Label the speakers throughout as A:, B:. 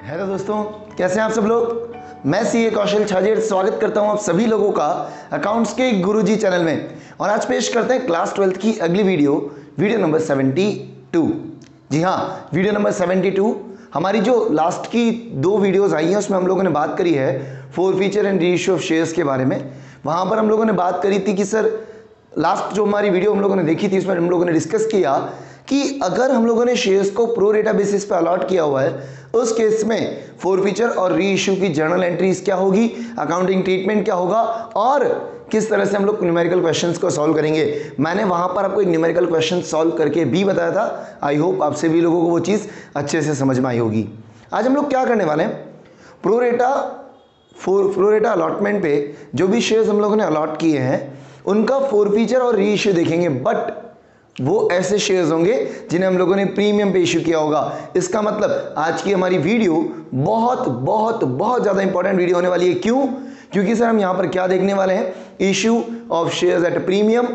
A: Hello दोस्तों, कैसे हैं आप सब लोग। मैं सीए कौशल छाजेड़ स्वागत करता हूं आप सभी लोगों का अकाउंट्स के गुरुजी चैनल में। और आज पेश करते हैं क्लास 12th की अगली वीडियो नंबर 72। जी हाँ, वीडियो नंबर 72। हमारी जो लास्ट की दो वीडियोस आई हैं उसमें हम लोगों ने बात करी है four feature and reissue of shares के बारे में। वहां पर हम लोगों ने बात करी थी कि सर लास्ट जो हमारी वीडियो हम लोगों ने देखी थी उसमें हम लोगों ने डिस्कस किया कि अगर हम लोगों ने शेयर्स को प्रो रेटा बेसिस पे अलॉट किया हुआ है उस केस में फोर फीचर और री इश्यू की जर्नल एंट्रीज क्या होगी, अकाउंटिंग ट्रीटमेंट क्या होगा और किस तरह से हम लोग न्यूमेरिकल क्वेश्चंस को सॉल्व करेंगे। मैंने वहां पर आपको एक न्यूमेरिकल क्वेश्चन सॉल्व करके भी बताया था। आई होप आप सभी लोगों को वो चीज़ अच्छे से समझ में आई होगी। आज हम लोग क्या करने वाले हैं, प्रो रेटा अलॉटमेंट पे जो भी शेयर्स हम लोगों ने अलॉट किए हैं उनका फोर फीचर और री इश्यू देखेंगे। बट वो ऐसे शेयर्स होंगे जिन्हें हम लोगों ने प्रीमियम पे इश्यू किया होगा। इसका मतलब आज की हमारी वीडियो बहुत बहुत बहुत ज़्यादा इंपॉर्टेंट वीडियो होने वाली है। क्यों? क्योंकि सर हम यहाँ पर क्या देखने वाले हैं, issue of shares at premium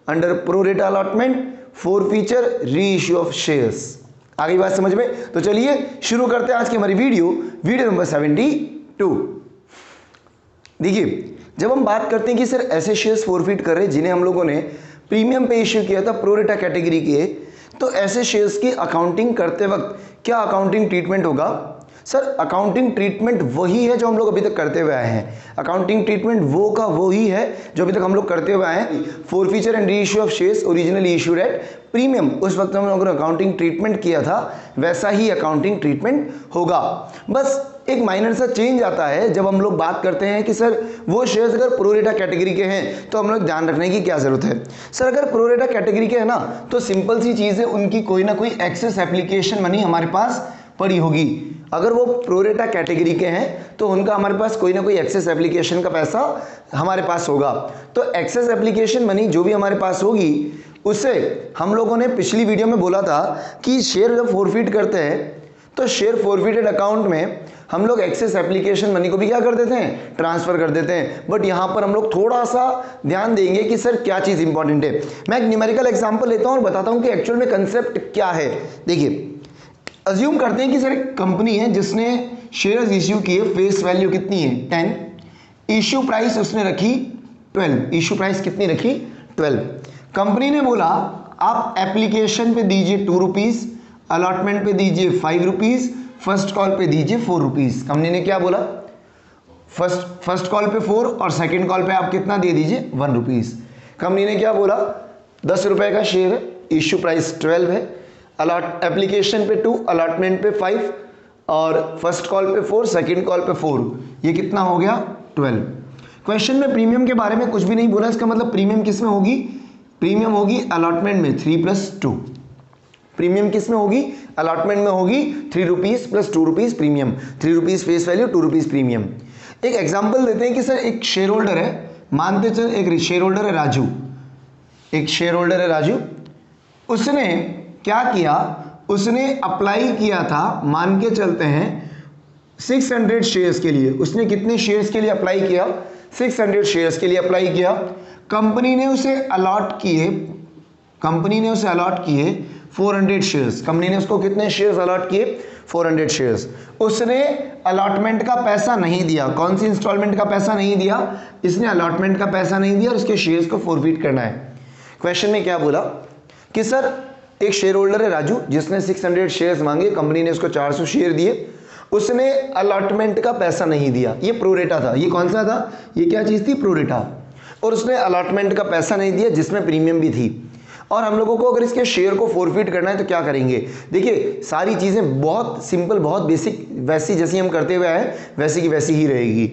A: under pro रेटा अलॉटमेंट, फोर फीचर, री इश्यू ऑफ शेयर्स। आगे बात समझ में? तो चलिए शुरू करते हैं आज की हमारी वीडियो नंबर 72। देखिए, जब हम बात करते हैं कि सर ऐसे शेयर्स फॉरफिट कर रहे हैं जिन्हें हम लोगों ने प्रीमियम पे इश्यू किया था प्रो रेटा कैटेगरी के, तो ऐसे शेयर्स की अकाउंटिंग करते वक्त क्या अकाउंटिंग ट्रीटमेंट होगा? सर अकाउंटिंग ट्रीटमेंट वही है जो हम लोग अभी तक करते हुए आए हैं। अकाउंटिंग ट्रीटमेंट वो का वही है जो अभी तक हम लोग करते हुए आए हैं। Four feature and re issue of shares originally issued at premium, उस वक्त हम लोगों ने अकाउंटिंग ट्रीटमेंट किया था, वैसा ही अकाउंटिंग ट्रीटमेंट होगा। बस एक माइनर सा चेंज आता है जब हम लोग बात करते हैं कि सर वो शेयर्स अगर प्रो रेटा कैटेगरी के हैं तो हम लोग ध्यान रखने की क्या जरूरत है। सर अगर प्रो रेटा कैटेगरी के हैं ना तो सिंपल सी चीज़ है, उनकी कोई ना कोई एक्सेस एप्लीकेशन मनी हमारे पास पड़ी होगी। अगर वो प्रो रेटा कैटेगरी के हैं तो उनका हमारे पास कोई ना कोई एक्सेस एप्लीकेशन का पैसा हमारे पास होगा। तो एक्सेस एप्लीकेशन मनी जो भी हमारे पास होगी उससे हम लोगों ने पिछली वीडियो में बोला था कि शेयर जब फॉरफिट करते हैं तो शेयर फॉरफिटेड अकाउंट में हम लोग एक्सेस एप्लीकेशन मनी को भी क्या कर देते हैं, ट्रांसफर कर देते हैं। बट यहां पर हम लोग थोड़ा सा ध्यान देंगे कि सर क्या चीज इंपॉर्टेंट है। मैं एक न्यूमेरिकल एग्जांपल लेता हूं और बताता हूं कि एक्चुअल में कंसेप्ट क्या है। देखिए, अज्यूम करते हैं कि सर एक कंपनी है जिसने शेयर्स इश्यू किए, फेस वैल्यू कितनी है 10, इश्यू प्राइस उसने रखी 12। इश्यू प्राइस कितनी रखी 12। कंपनी ने बोला आप एप्लीकेशन पे दीजिए 2 रुपीज, अलॉटमेंट पे दीजिए 5 रुपीज, फर्स्ट कॉल पे दीजिए 4 रुपीज। कंपनी ने क्या बोला, फर्स्ट कॉल पे 4 और सेकंड कॉल पे आप कितना दे दीजिए 1 रुपीज। कंपनी ने क्या बोला, 10 रुपए का शेयर है, इश्यू प्राइस 12 है, एप्लीकेशन पे 2, अलॉटमेंट पे 5 और फर्स्ट कॉल पे 4, सेकंड कॉल पे 4, ये कितना हो गया 12। क्वेश्चन में प्रीमियम के बारे में कुछ भी नहीं बोला, इसका मतलब प्रीमियम किस में होगी, प्रीमियम होगी अलॉटमेंट में 3 + 2। प्रीमियम किस में होगी, अलॉटमेंट में होगी 3 rupees + 2 rupees premium, 3 rupees face value 2 rupees premium. एक एग्जांपल देते हैं कि सर एक शेयर होल्डर है, मानते चल एक शेयर होल्डर है राजू, एक शेयर होल्डर है राजू, उसने क्या किया, उसने अप्लाई किया था, मान के चलते हैं 600 शेयर्स के लिए। उसने कितने शेयर्स के लिए अप्लाई किया, 600 शेयर्स के लिए अप्लाई किया। कंपनी ने उसे अलॉट किए 400 शेयर्स। कंपनी ने उसको कितने शेयर्स अलॉट किए 400 शेयर्स। उसने अलॉटमेंट का पैसा नहीं दिया, कौन सी इंस्टॉलमेंट का पैसा नहीं दिया, इसने अलॉटमेंट का पैसा नहीं दिया और उसके शेयर्स को फॉरफिट करना है। क्वेश्चन में क्या बोला कि सर एक शेयर होल्डर है राजू जिसने 600 शेयर्स मांगे, कंपनी ने उसको 400 शेयर दिए, उसने अलॉटमेंट का पैसा नहीं दिया। ये प्रो रेटा था, ये कौन सा था, ये क्या चीज थी, प्रो रेटा। और उसने अलॉटमेंट का पैसा नहीं दिया जिसमें प्रीमियम भी थी। और हम लोगों को अगर इसके शेयर को फॉरफिट करना है तो क्या करेंगे। देखिए सारी चीजें बहुत सिंपल, बहुत बेसिक, वैसी जैसी हम करते हुए आए वैसी की वैसी ही रहेगी।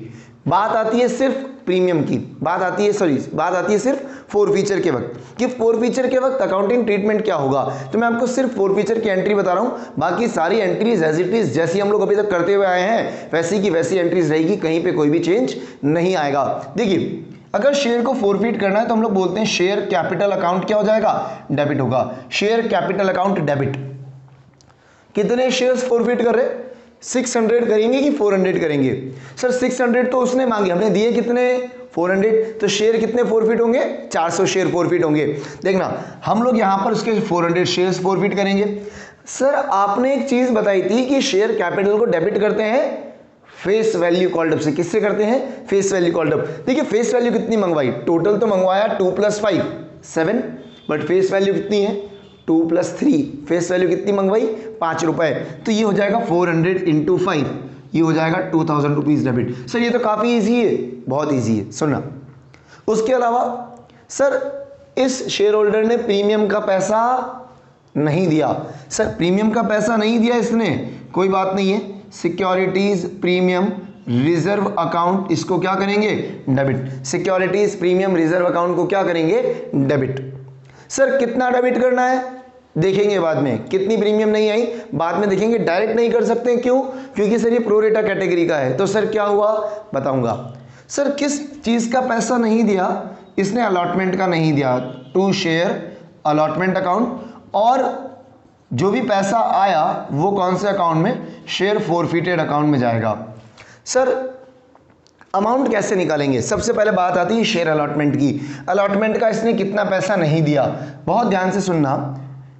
A: बात आती है सिर्फ प्रीमियम की, बात आती है सिर्फ फोर फीचर के वक्त कि फोर फीचर के वक्त अकाउंटिंग ट्रीटमेंट क्या होगा। तो मैं आपको सिर्फ फोर फीचर की एंट्री बता रहा हूं, बाकी सारी एंट्रीज एज इट इज जैसी हम लोग अभी तक करते हुए आए हैं वैसी की वैसी एंट्रीज रहेगी, कहीं पे कोई भी चेंज नहीं आएगा। देखिए अगर शेयर को फॉरफिट करना है तो हम लोग बोलते हैं शेयर कैपिटल अकाउंट क्या हो जाएगा, डेबिट होगा। Share capital account debit. कितने शेयर्स फॉरफिट कर रहे, 600 करेंगे कि 400 करेंगे। सर 600 तो उसने मांगे, हमने दिए कितने 400, तो शेयर कितने फॉरफिट होंगे, 400 शेयर फॉरफिट होंगे। देखना हम लोग यहां पर उसके 400 शेयर्स फॉरफिट करेंगे। सर आपने एक चीज बताई थी कि शेयर कैपिटल को डेबिट करते हैं फेस वैल्यू कॉल्ड अप से। किससे करते हैं? Face value called up. देखिए फेस वैल्यू कितनी मंगवाई? टोटल तो मंगवाया 2 + 5 7, बट फेस वैल्यू कितनी है? 2 + 3। फेस वैल्यू कितनी मंगवाई? 5 रुपए। तो ये हो जाएगा 400 × 5, ये हो जाएगा 2000 रुपीज डेबिट। सर ये तो काफी इजी है, बहुत इजी है। सुनना, उसके अलावा सर इस शेयर होल्डर ने प्रीमियम का पैसा नहीं दिया। सर प्रीमियम का पैसा नहीं दिया इसने, कोई बात नहीं है। सिक्योरिटीज प्रीमियम रिजर्व अकाउंट, इसको क्या करेंगे? Debit. Securities premium reserve account को क्या करेंगे? डेबिट। सर कितना डेबिट करना है देखेंगे बाद में, कितनी प्रीमियम नहीं आई बाद में देखेंगे, डायरेक्ट नहीं कर सकते। क्यों? क्योंकि सर ये प्रोरेटा कैटेगरी का है। तो सर क्या हुआ बताऊंगा। सर किस चीज का पैसा नहीं दिया? इसने अलॉटमेंट का नहीं दिया, टू शेयर अलॉटमेंट अकाउंट, और जो भी पैसा आया वो कौन से अकाउंट में? शेयर फॉरफिटेड अकाउंट में जाएगा। सर अमाउंट कैसे निकालेंगे? सबसे पहले बात आती है शेयर अलॉटमेंट की। अलॉटमेंट का इसने कितना पैसा नहीं दिया, बहुत ध्यान से सुनना।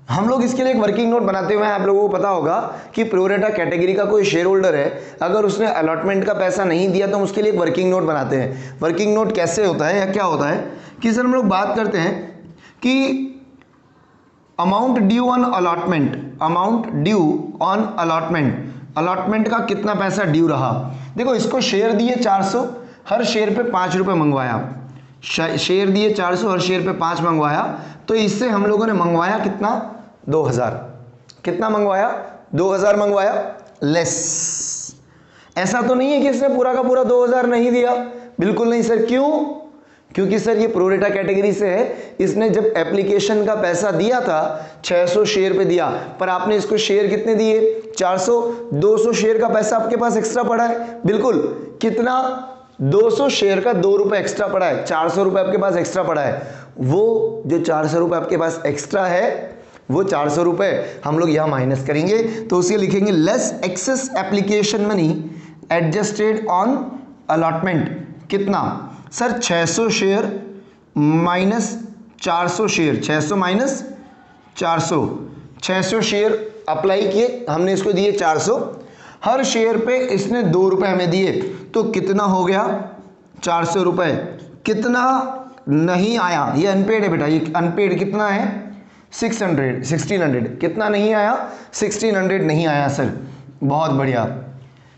A: हम लोग इसके लिए एक वर्किंग नोट बनाते हुए हैं। आप लोगों को पता होगा कि प्रोरेटा कैटेगरी का कोई शेयर होल्डर है, अगर उसने अलॉटमेंट का पैसा नहीं दिया तो हम उसके लिए एक वर्किंग नोट बनाते हैं। वर्किंग नोट कैसे होता है या क्या होता है कि सर हम लोग बात करते हैं कि amount due on allotment, amount due on allotment, allotment का कितना पैसा ड्यू रहा। देखो इसको शेयर दिए 400, हर शेयर पे 5 रुपए मंगवाया, शेयर दिए 400, हर शेयर पे 5 मंगवाया, तो इससे हम लोगों ने मंगवाया कितना? 2000। कितना मंगवाया? 2000 मंगवाया लेस। ऐसा तो नहीं है कि इसने पूरा का पूरा 2000 नहीं दिया, बिल्कुल नहीं सर। क्यों? क्योंकि सर ये प्रोरेटा कैटेगरी से है। इसने जब एप्लीकेशन का पैसा दिया था 600 शेयर पे दिया, पर आपने इसको शेयर कितने दिए? 400। 200 शेयर का पैसा आपके पास एक्स्ट्रा पड़ा है, बिल्कुल। कितना? 200 शेयर का 2 रुपए एक्स्ट्रा पड़ा है, 400 रुपए आपके पास एक्स्ट्रा पड़ा है। वो जो 400 रुपए आपके पास एक्स्ट्रा है, वो 400 रुपए हम लोग यहां माइनस करेंगे, तो उसे लिखेंगे less excess application money adjusted on allotment. कितना? Sir 600 share minus 400 share, 600 minus 400, 600 share apply किए हमने, इसको दिए 400, हर शेयर पे इसने 2 रुपए हमें दिए, तो कितना हो गया? 400 रुपए। कितना नहीं आया? ये अनपेड है बेटा, ये अनपेड कितना है? 1600। कितना नहीं आया? 1600 नहीं आया सर। बहुत बढ़िया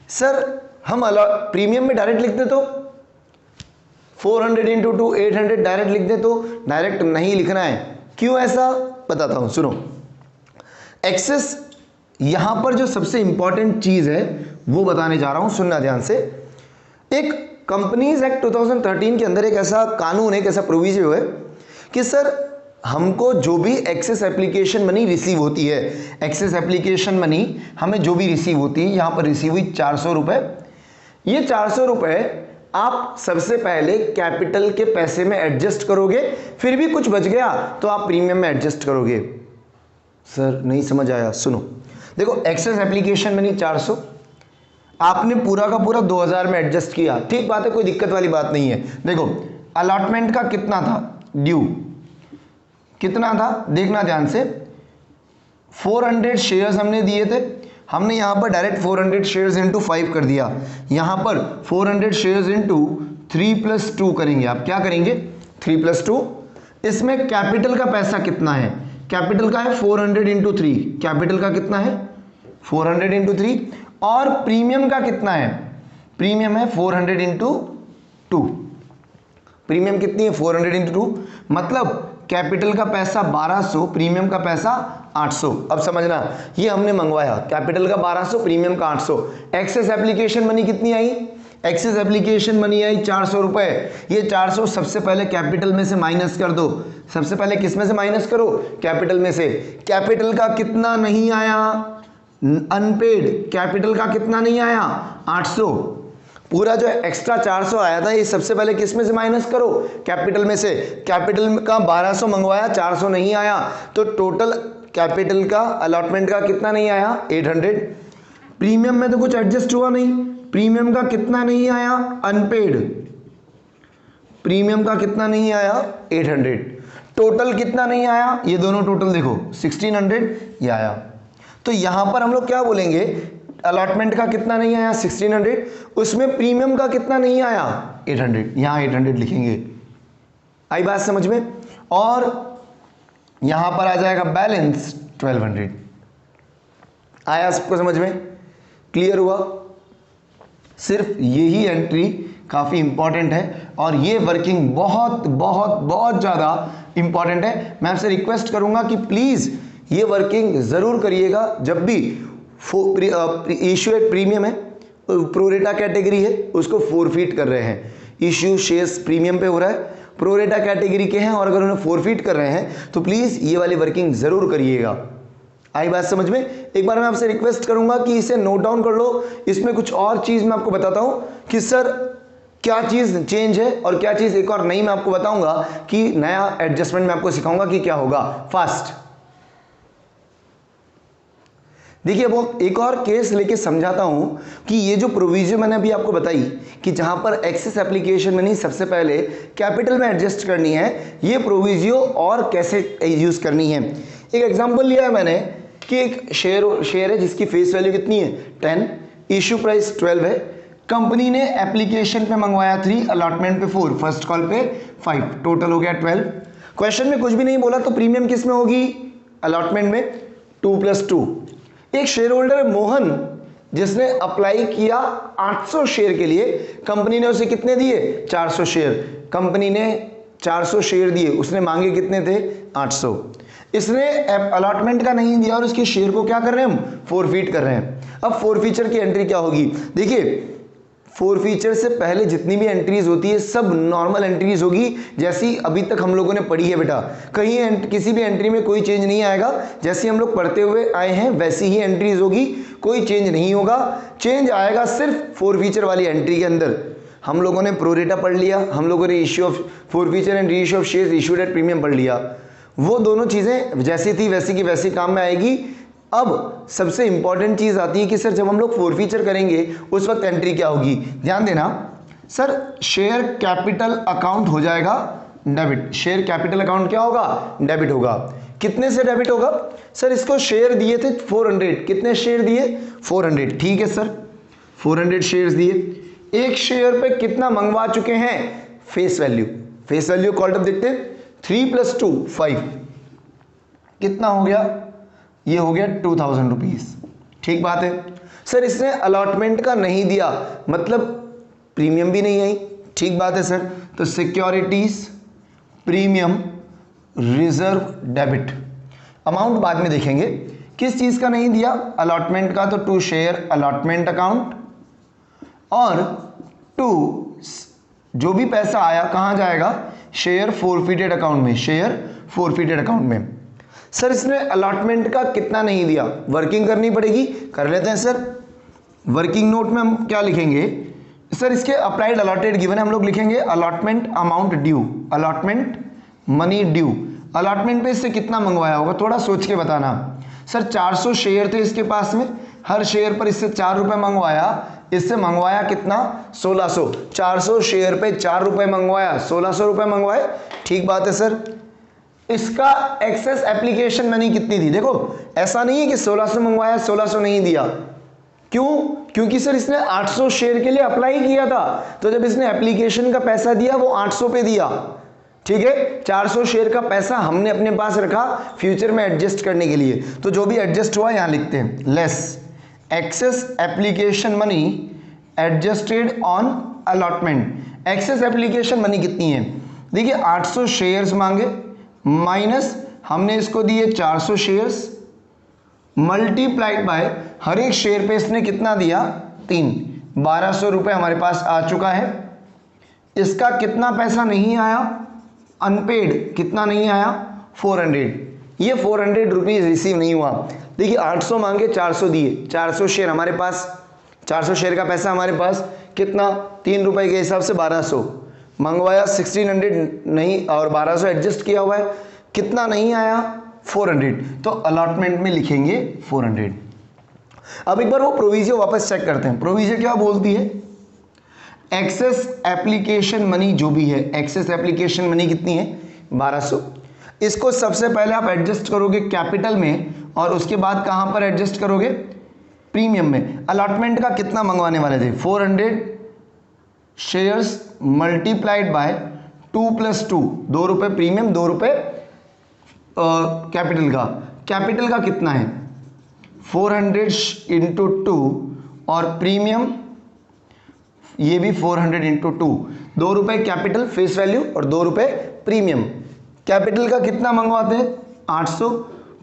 A: सर। हम प्रीमियम में डायरेक्ट लिखते तो 400 × 2 800 डायरेक्ट लिख दे, तो डायरेक्ट नहीं लिखना है। क्यों ऐसा? बताता हूं, सुनो। एक्सेस, यहां पर जो सबसे इंपॉर्टेंट चीज है वो बताने जा रहा हूं, सुनना ध्यान से। एक कंपनीज एक्ट 2013 के अंदर एक ऐसा कानून है, एक ऐसा प्रोविजन है कि सर हमको जो भी एक्सेस एप्लीकेशन मनी रिसीव होती है, एक्सेस एप्लीकेशन मनी हमें जो भी रिसीव होती है, यहां पर रिसीव हुई 400 रुपए, ये 400 रुपए आप सबसे पहले कैपिटल के पैसे में एडजस्ट करोगे, फिर भी कुछ बच गया तो आप प्रीमियम में एडजस्ट करोगे। सर नहीं समझ आया, सुनो। देखो एक्सेस एप्लीकेशन मनी 400, आपने पूरा का पूरा 2000 में एडजस्ट किया, ठीक बात है, कोई दिक्कत वाली बात नहीं है। देखो अलॉटमेंट का कितना था ड्यू, कितना था देखना ध्यान से। 400 शेयर्स हमने दिए थे, हमने यहां पर डायरेक्ट 400 शेयर्स इंटू 5 कर दिया। यहां पर 400 शेयर्स इंटू 3 + 2 करेंगे। आप क्या करेंगे? 3 + 2। इसमें कैपिटल का पैसा कितना है? कैपिटल का है 400 × 3। कैपिटल का कितना है? 400 × 3। और प्रीमियम का कितना है? प्रीमियम है 400 × 2। प्रीमियम कितनी है? 400 × 2। मतलब कैपिटल का पैसा 1200, प्रीमियम का पैसा 800। अब समझना, ये हमने मंगवाया, कैपिटल का 1200, प्रीमियम का 800। एक्सेस एप्लीकेशन मनी कितनी आई? एक्सेस एप्लीकेशन मनी आई 400 रुपए। ये 400 सबसे पहले कैपिटल में से माइनस कर दो। सबसे पहले किस में से माइनस करो? कैपिटल में से। कैपिटल का कितना नहीं आया? अनपेड। कैपिटल का कितना नहीं आया? 800। पूरा जो एक्स्ट्रा 400 आया था, ये सबसे पहले किस में से माइनस करो? कैपिटल में से। कैपिटल का 1200 मंगवाया, 400 नहीं आया, तो टोटल कैपिटल का अलॉटमेंट का कितना नहीं आया? 800। प्रीमियम में तो कुछ एडजस्ट हुआ नहीं, प्रीमियम का कितना नहीं आया? अनपेड। प्रीमियम का कितना नहीं आया? 800। टोटल कितना नहीं आया? ये दोनों टोटल देखो 1600 ये आया। तो यहां पर हम लोग क्या बोलेंगे, अलॉटमेंट का कितना नहीं आया 1600, उसमें प्रीमियम का कितना नहीं आया 800, यहां 800 लिखेंगे। आई बात समझ में? और यहां पर आ जाएगा बैलेंस 1200। आया सबको समझ में? क्लियर हुआ? सिर्फ यही एंट्री काफी इंपॉर्टेंट है और ये वर्किंग बहुत बहुत बहुत ज्यादा इंपॉर्टेंट है। मैं आपसे रिक्वेस्ट करूंगा कि प्लीज ये वर्किंग जरूर करिएगा जब भी इश्यू एट प्रीमियम है, प्रोरेटा कैटेगरी है, उसको फोरफीट कर रहे हैं। इश्यू शेयर्स प्रीमियम पे हो रहा है, प्रोरेटा कैटेगरी के हैं और अगर उन्हें फोरफीट कर रहे हैं तो प्लीज ये वाली वर्किंग जरूर करिएगा। आई बात समझ में? एक बार मैं आपसे रिक्वेस्ट करूंगा कि इसे नोट डाउन कर लो। इसमें कुछ और चीज मैं आपको बताता हूं कि सर क्या चीज चेंज है और क्या चीज एक और नई मैं आपको बताऊंगा कि नया एडजस्टमेंट मैं आपको सिखाऊंगा कि क्या होगा। फास्ट देखिए, वो एक और केस लेके समझाता हूं कि ये जो प्रोविजन मैंने अभी आपको बताई कि जहां पर एक्सेस एप्लीकेशन मनी सबसे पहले कैपिटल में एडजस्ट करनी है, ये प्रोविजन और कैसे यूज करनी है। एक एग्जांपल लिया है मैंने कि एक शेयर है जिसकी फेस वैल्यू कितनी है 10, इश्यू प्राइस 12 है, कंपनी ने एप्लीकेशन पे मंगवाया 3, अलॉटमेंट पे 4, फर्स्ट कॉल पे 5, टोटल हो गया 12। क्वेश्चन में कुछ भी नहीं बोला तो प्रीमियम किस में होगी, अलॉटमेंट में 2+2। एक शेयर होल्डर है मोहन जिसने अप्लाई किया 800 शेयर के लिए, कंपनी ने उसे कितने दिए 400 शेयर, कंपनी ने 400 शेयर दिए, उसने मांगे कितने थे 800। इसने अलॉटमेंट का नहीं दिया और उसके शेयर को क्या कर रहे हैं हम फोरफीट कर रहे हैं। अब फोरफीचर की एंट्री क्या होगी, देखिए फोरफीचर से पहले जितनी भी एंट्रीज होती है सब नॉर्मल एंट्रीज होगी जैसी अभी तक हम लोगों ने पढ़ी है बेटा। कहीं किसी भी एंट्री में कोई चेंज नहीं आएगा, जैसी हम लोग पढ़ते हुए आए हैं वैसी ही एंट्रीज होगी, कोई चेंज नहीं होगा। चेंज आएगा सिर्फ फोरफीचर वाली एंट्री के अंदर। हम लोगों ने प्रोरेटा पढ़ लिया, हम लोगों ने issue of forfeiture and reissue of shares issued at premium पढ़ लिया, वो दोनों चीजें जैसी थी वैसी की वैसी काम में आएगी। अब सबसे इंपॉर्टेंट चीज आती है कि सर जब हम लोग फोरफीचर करेंगे उस वक्त एंट्री क्या होगी। ध्यान देना सर, शेयर कैपिटल अकाउंट हो जाएगा डेबिट। शेयर कैपिटल अकाउंट क्या होगा, डेबिट होगा। कितने से डेबिट होगा, सर इसको शेयर दिए थे 400, कितने शेयर दिए 400, ठीक है सर 400 शेयर्स दिए। एक शेयर पे कितना मंगवा चुके हैं, face value, face value called up देखते हैं 3+2 5, कितना हो गया, ये हो गया 2000 रुपीज, ठीक बात है। सर इसने अलॉटमेंट का नहीं दिया मतलब प्रीमियम भी नहीं आई, ठीक बात है सर। तो securities premium reserve debit, amount बाद में देखेंगे। किस चीज का नहीं दिया, अलॉटमेंट का, तो टू शेयर अलॉटमेंट अकाउंट, और टू जो भी पैसा आया कहां जाएगा, शेयर फोरफीटेड अकाउंट में, शेयर फोरफीटेड अकाउंट में। सर इसने अलॉटमेंट का कितना नहीं दिया, वर्किंग करनी पड़ेगी, कर लेते हैं सर। वर्किंग नोट में हम क्या लिखेंगे, सर इसके अप्लाइड अलॉटेड गिवन है, हम लोग लिखेंगे allotment amount due, allotment money due. Allotment पे इससे कितना मंगवाया होगा, थोड़ा सोच के बताना। सर 400 शेयर थे इसके पास में, हर शेयर पर इससे 4 रुपए मंगवाया, इससे मंगवाया कितना 1600, 400 शेयर पे 4 रुपए मंगवाया, 1600 रुपए मंगवाए, ठीक बात है सर। इसका एक्सेस एप्लीकेशन मनी कितनी थी, देखो ऐसा नहीं है कि 1600 मंगवाया 1600 नहीं दिया, क्यों, क्योंकि सर इसने 800 शेयर के लिए अप्लाई किया था, तो जब इसने एप्लीकेशन का पैसा दिया वो 800 पे दिया, ठीक है। 400 शेयर का पैसा हमने अपने पास रखा फ्यूचर में एडजस्ट करने के लिए, तो जो भी एडजस्ट हुआ यहां लिखते हैं, less excess application money adjusted on allotment. Excess application money कितनी है, देखिए 800 शेयर्स मांगे माइनस हमने इसको दिए 400 शेयर्स, मल्टीप्लाइड बाय हर एक शेयर पे इसने कितना दिया 3, 1200 रुपए हमारे पास आ चुका है। इसका कितना पैसा नहीं आया, अनपेड कितना नहीं आया 400, ये 400 रुपीज रिसीव नहीं हुआ। देखिए 800 मांगे 400 दिए, 400 शेयर हमारे पास, 400 शेयर का पैसा हमारे पास कितना 3 रुपए के हिसाब से 1200 मंगवाया, 1600 नहीं और 1200 एडजस्ट किया हुआ है, कितना नहीं आया 400, तो अलॉटमेंट में लिखेंगे 400। अब एक बार वो प्रोविजन वापस चेक करते हैं, प्रोविजन क्या बोलती है, एक्सेस एप्लीकेशन मनी जो भी है, एक्सेस एप्लीकेशन मनी कितनी है 1200, इसको सबसे पहले आप एडजस्ट करोगे कैपिटल में और उसके बाद कहां पर एडजस्ट करोगे, प्रीमियम में। अलॉटमेंट का कितना मंगवाने वाले थे, 400 शेयर्स मल्टीप्लाइड बाय 2 + 2, 2 रुपये प्रीमियम 2 रुपये कैपिटल का। कैपिटल का कितना है 400 × 2 और प्रीमियम ये भी 400 × 2, 2 रुपये कैपिटल फेस वैल्यू और 2 रुपये प्रीमियम। कैपिटल का कितना मंगवाते हैं 800,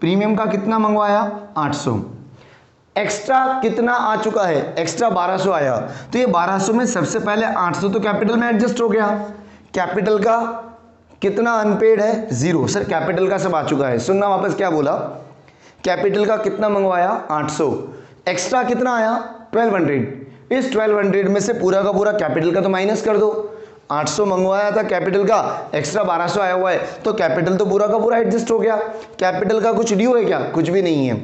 A: प्रीमियम का कितना मंगवाया 800। एक्स्ट्रा कितना आ चुका है, एक्स्ट्रा 1200 आया, तो ये 1200 में सबसे पहले 800 तो कैपिटल में एडजस्ट हो गया। कैपिटल का कितना अनपेड है 0, सर कैपिटल का सब आ चुका है। सुनना वापस क्या बोला, कैपिटल का कितना मंगवाया 800, एक्स्ट्रा कितना आया 1200। इस 1200 में से पूरा का पूरा कैपिटल का तो माइनस कर दो। 800 मंगवाया था कैपिटल का, एक्स्ट्रा 1200 आया हुआ है, तो कैपिटल तो पूरा का पूरा एडजस्ट हो गया। कैपिटल का कुछ ड्यू है क्या, कुछ भी नहीं है।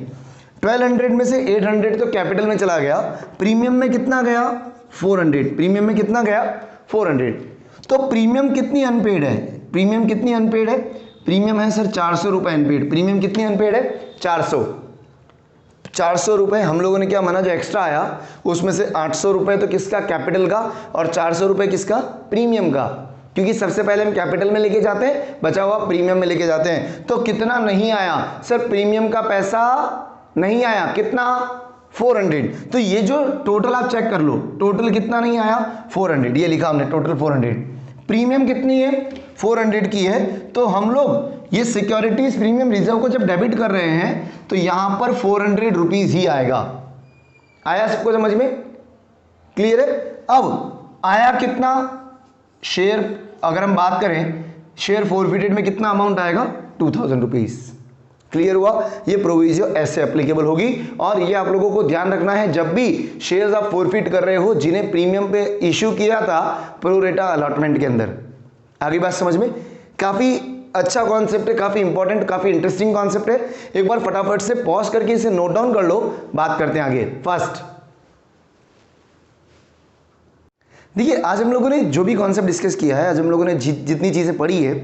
A: 1200 में से 800 तो कैपिटल में चला गया, प्रीमियम में कितना गया 400, प्रीमियम में कितना गया 400। तो प्रीमियम कितनी अनपेड है, प्रीमियम कितनी अनपेड है, प्रीमियम है सर 400 रुपये अनपेड। प्रीमियम कितनी अनपेड है 400 रुपये हम लोगों ने क्या माना, जो एक्स्ट्रा आया उसमें से 800 रुपये तो किसका कैपिटल का और 400 रुपये किसका प्रीमियम का, क्योंकि सबसे पहले हम कैपिटल में लेके जाते हैं, बचा हुआ प्रीमियम में लेके जाते हैं। तो कितना नहीं आया सर, प्रीमियम का पैसा नहीं आया, कितना 400। तो ये जो टोटल आप चेक कर लो, टोटल कितना नहीं आया 400, ये लिखा हमने टोटल 400। प्रीमियम कितनी है 400 की है, तो हम लोग ये सिक्योरिटीज प्रीमियम रिजर्व को जब डेबिट कर रहे हैं तो यहां पर 400 रुपीज ही आएगा। आया सबको समझ में, क्लियर है। अब आया कितना शेयर, अगर हम बात करें शेयर फॉरफिटेड में कितना अमाउंट आएगा 2000 रुपीज। क्लियर हुआ, ये प्रोविजन ऐसे एप्लीकेबल होगी। और ये आप लोगों को ध्यान रखना है, जब भी शेयर्स आप फॉरफिट कर रहे हो जिन्हें प्रीमियम पे इश्यू किया था प्रो रेटा अलॉटमेंट के अंदर। आगे बात समझ में, काफी अच्छा कॉन्सेप्ट है, काफी इंपॉर्टेंट, काफी इंटरेस्टिंग कॉन्सेप्ट है। एक बार फटाफट से पॉज करके इसे नोट डाउन कर लो, बात करते हैं आगे। फर्स्ट देखिए, आज हम लोगों ने जो भी कॉन्सेप्ट डिस्कस किया है, आज हम लोगों ने जितनी चीजें पढ़ी है,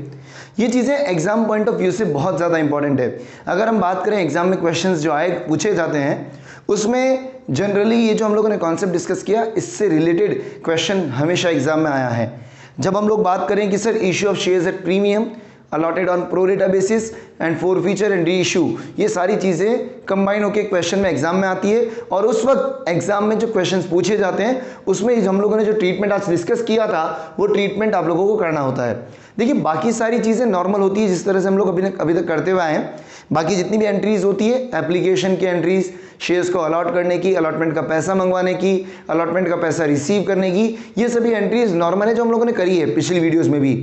A: ये चीजें एग्जाम पॉइंट ऑफ व्यू से बहुत ज्यादा इंपॉर्टेंट है। अगर हम बात करें एग्जाम में क्वेश्चंस जो आए पूछे जाते हैं, उसमें जनरली ये जो हम लोगों ने कॉन्सेप्ट डिस्कस किया, इससे रिलेटेड क्वेश्चन हमेशा एग्जाम में आया है। जब हम लोग बात करें कि sir issue of shares at premium allotted on pro रेटा basis and forfeiture and re issue, ये सारी चीज़ें कंबाइन होकर क्वेश्चन में एग्जाम में आती है। और उस वक्त एग्जाम में जो क्वेश्चंस पूछे जाते हैं उसमें हम लोगों ने जो ट्रीटमेंट आज डिस्कस किया था वो ट्रीटमेंट आप लोगों को करना होता है। देखिए, बाकी सारी चीज़ें नॉर्मल होती है जिस तरह से हम लोग अभी तक करते हुए आए हैं। बाकी जितनी भी एंट्रीज होती है, एप्लीकेशन की एंट्रीज, शेयर्स को अलॉट करने की, अलॉटमेंट का पैसा मंगवाने की, अलॉटमेंट का पैसा रिसीव करने की, ये सभी एंट्रीज नॉर्मल है जो हम लोगों ने करी है पिछली वीडियोस में भी।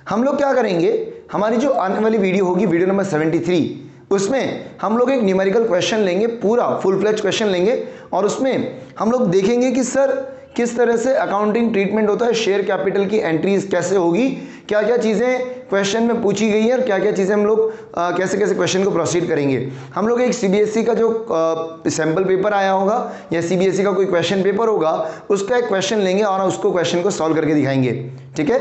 A: हम लोग क्या करेंगे, हमारी जो आने वाली वीडियो होगी, वीडियो नंबर 73, उसमें हम लोग एक न्यूमेरिकल क्वेश्चन लेंगे, पूरा फुल फ्लेज क्वेश्चन लेंगे, और उसमें हम लोग देखेंगे कि सर किस तरह से अकाउंटिंग ट्रीटमेंट होता है, शेयर कैपिटल की एंट्रीज कैसे होगी, क्या क्या चीज़ें क्वेश्चन में पूछी गई है और क्या क्या चीज़ें हम लोग कैसे कैसे क्वेश्चन को प्रोसीड करेंगे। हम लोग एक सीबीएसई का जो सैम्पल पेपर आया होगा या सीबीएसई का कोई क्वेश्चन पेपर होगा, उसका एक क्वेश्चन लेंगे और उसको क्वेश्चन को सॉल्व करके दिखाएंगे। ठीक है,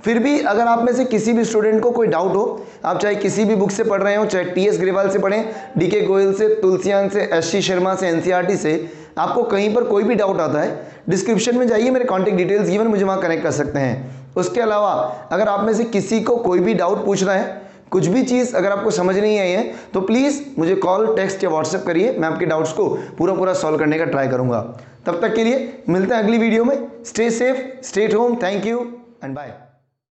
A: फिर भी अगर आप में से किसी भी स्टूडेंट को कोई डाउट हो, आप चाहे किसी भी बुक से पढ़ रहे हो, चाहे टीएस ग्रेवाल से पढ़ें, डीके गोयल से, तुलसियान से, एससी शर्मा से, एनसीईआरटी से, आपको कहीं पर कोई भी डाउट आता है, डिस्क्रिप्शन में जाइए, मेरे कॉन्टैक्ट डिटेल्स गिवन, मुझे वहाँ कनेक्ट कर सकते हैं। उसके अलावा अगर आप में से किसी को कोई भी डाउट पूछना है, कुछ भी चीज़ अगर आपको समझ नहीं आई है, तो प्लीज़ मुझे कॉल, टेक्स्ट या व्हाट्सएप करिए, मैं आपके डाउट्स को पूरा सॉल्व करने का ट्राई करूँगा। तब तक के लिए मिलते हैं अगली वीडियो में। Stay safe, stay at home, thank you and bye.